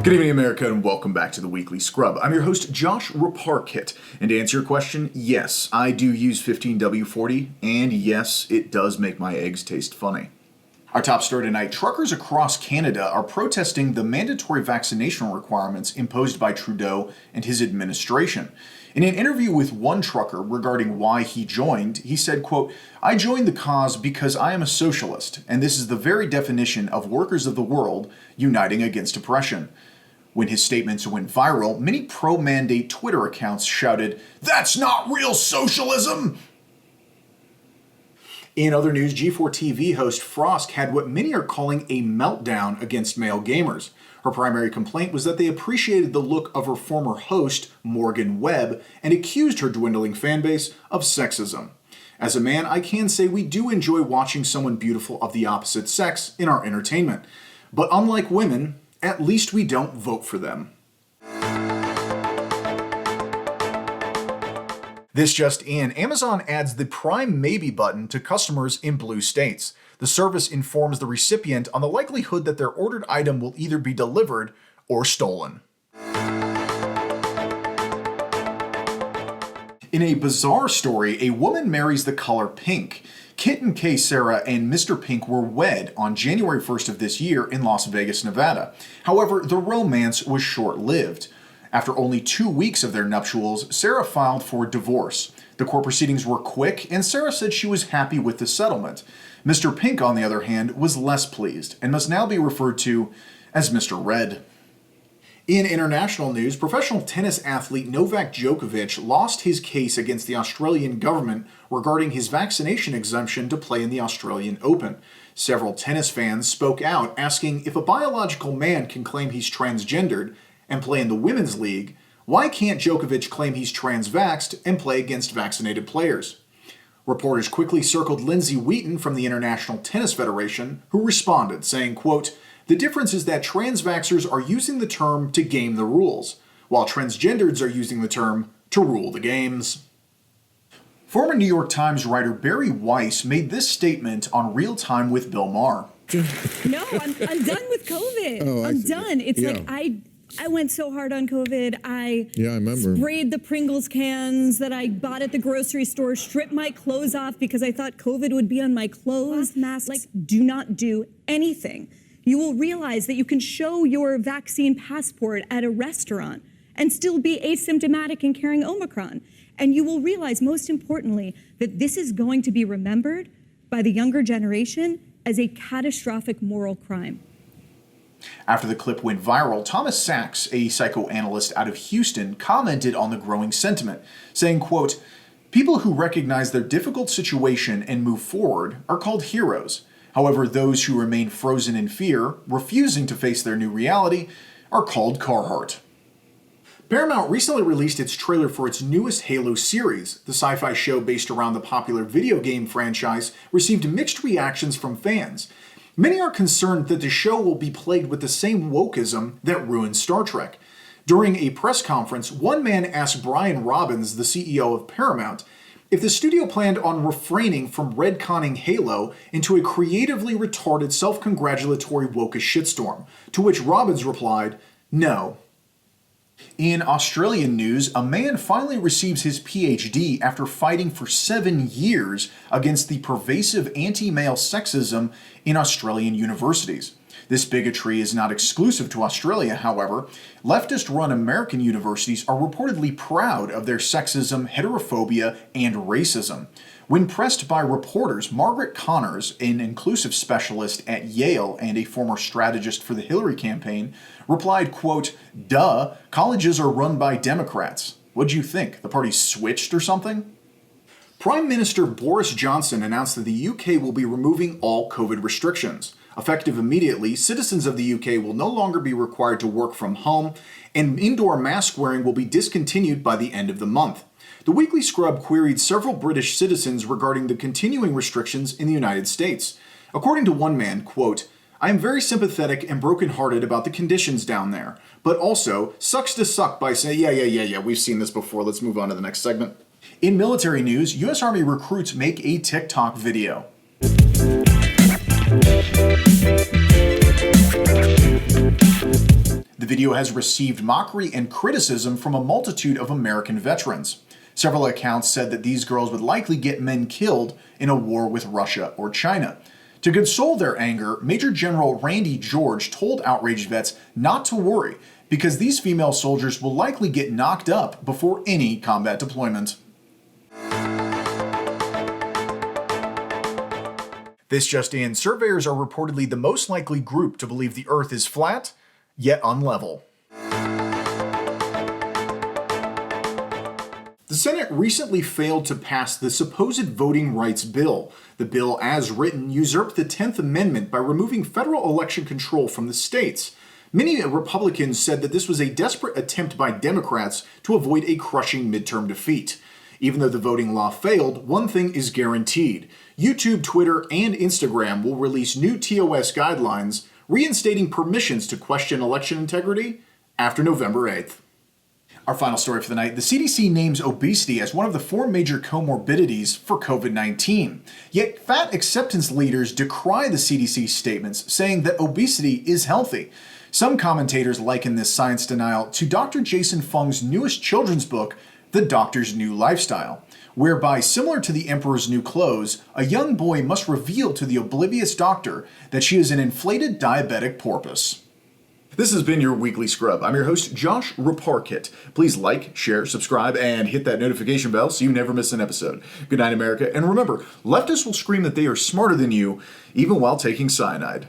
Good evening, America, and welcome back to the Weekly Scrub. I'm your host, Josh Raparkit, and to answer your question, yes, I do use 15W40, and yes, it does make my eggs taste funny. Our top story tonight, truckers across Canada are protesting the mandatory vaccination requirements imposed by Trudeau and his administration. In an interview with one trucker regarding why he joined, he said, quote, "I joined the cause because I am a socialist, and this is the very definition of workers of the world uniting against oppression." When his statements went viral, many pro-mandate Twitter accounts shouted, "That's not real socialism!" In other news, G4 TV host Frost had what many are calling a meltdown against male gamers. Her primary complaint was that they appreciated the look of her former host, Morgan Webb, and accused her dwindling fanbase of sexism. As a man, I can say we do enjoy watching someone beautiful of the opposite sex in our entertainment. But unlike women, at least we don't vote for them. This just in, Amazon adds the Prime Maybe button to customers in blue states. The service informs the recipient on the likelihood that their ordered item will either be delivered or stolen. In a bizarre story, a woman marries the color pink. Kitten K. Sarah and Mr. Pink were wed on January 1st of this year in Las Vegas, Nevada. However, the romance was short-lived. After only 2 weeks of their nuptials, Sarah filed for divorce. The court proceedings were quick, and Sarah said she was happy with the settlement. Mr. Pink, on the other hand, was less pleased and must now be referred to as Mr. Red. In international news, professional tennis athlete Novak Djokovic lost his case against the Australian government regarding his vaccination exemption to play in the Australian Open. Several tennis fans spoke out asking if a biological man can claim he's transgendered and play in the women's league, why can't Djokovic claim he's trans-vaxxed and play against vaccinated players? Reporters quickly circled Lindsay Wheaton from the International Tennis Federation, who responded, saying, quote, "The difference is that trans-vaxxers are using the term to game the rules, while transgenders are using the term to rule the games." Former New York Times writer Barry Weiss made this statement on Real Time with Bill Maher. No, I'm done with COVID. I'm done. It's like I went so hard on COVID. I remember. Sprayed the Pringles cans that I bought at the grocery store, stripped my clothes off because I thought COVID would be on my clothes. Masks. Like, do not do anything. You will realize that you can show your vaccine passport at a restaurant and still be asymptomatic and carrying Omicron. And you will realize, most importantly, that this is going to be remembered by the younger generation as a catastrophic moral crime. After the clip went viral, Thomas Sachs, a psychoanalyst out of Houston, commented on the growing sentiment, saying, quote, "People who recognize their difficult situation and move forward are called heroes. However, those who remain frozen in fear, refusing to face their new reality, are called Carhartt." Paramount recently released its trailer for its newest Halo series. The sci-fi show based around the popular video game franchise received mixed reactions from fans. Many are concerned that the show will be plagued with the same wokeism that ruined Star Trek. During a press conference, one man asked Brian Robbins, the CEO of Paramount, if the studio planned on refraining from retconning Halo into a creatively retarded, self-congratulatory wokish shitstorm, to which Robbins replied, "No." In Australian news, a man finally receives his PhD after fighting for 7 years against the pervasive anti-male sexism in Australian universities. This bigotry is not exclusive to Australia, however. Leftist-run American universities are reportedly proud of their sexism, heterophobia, and racism. When pressed by reporters, Margaret Connors, an inclusive specialist at Yale and a former strategist for the Hillary campaign, replied, quote, "Duh, colleges are run by Democrats. What'd you think? The party switched or something?" Prime Minister Boris Johnson announced that the UK will be removing all COVID restrictions. Effective immediately, citizens of the UK will no longer be required to work from home, and indoor mask wearing will be discontinued by the end of the month. The Weekly Scrub queried several British citizens regarding the continuing restrictions in the United States. According to one man, quote, "I am very sympathetic and brokenhearted about the conditions down there, but also sucks to suck by saying, yeah, we've seen this before, let's move on to the next segment." In military news, U.S. Army recruits make a TikTok video. The The video has received mockery and criticism from a multitude of American veterans. Several accounts said that these girls would likely get men killed in a war with Russia or China. To console their anger, Major General Randy George told outraged vets not to worry because these female soldiers will likely get knocked up before any combat deployment. This just in, surveyors are reportedly the most likely group to believe the Earth is flat, yet unlevel. The Senate recently failed to pass the supposed voting rights bill. The bill, as written, usurped the 10th Amendment by removing federal election control from the states. Many Republicans said that this was a desperate attempt by Democrats to avoid a crushing midterm defeat. Even though the voting law failed, one thing is guaranteed. YouTube, Twitter, and Instagram will release new TOS guidelines reinstating permissions to question election integrity after November 8th. Our final story for the night, the CDC names obesity as one of the 4 major comorbidities for COVID-19. Yet fat acceptance leaders decry the CDC statements, saying that obesity is healthy. Some commentators liken this science denial to Dr. Jason Fung's newest children's book, The Doctor's New Lifestyle, whereby, similar to the Emperor's New Clothes, a young boy must reveal to the oblivious doctor that she is an inflated diabetic porpoise. This has been your Weekly Scrub. I'm your host, Josh Raparkit. Please like, share, subscribe, and hit that notification bell so you never miss an episode. Good night, America. And remember, leftists will scream that they are smarter than you, even while taking cyanide.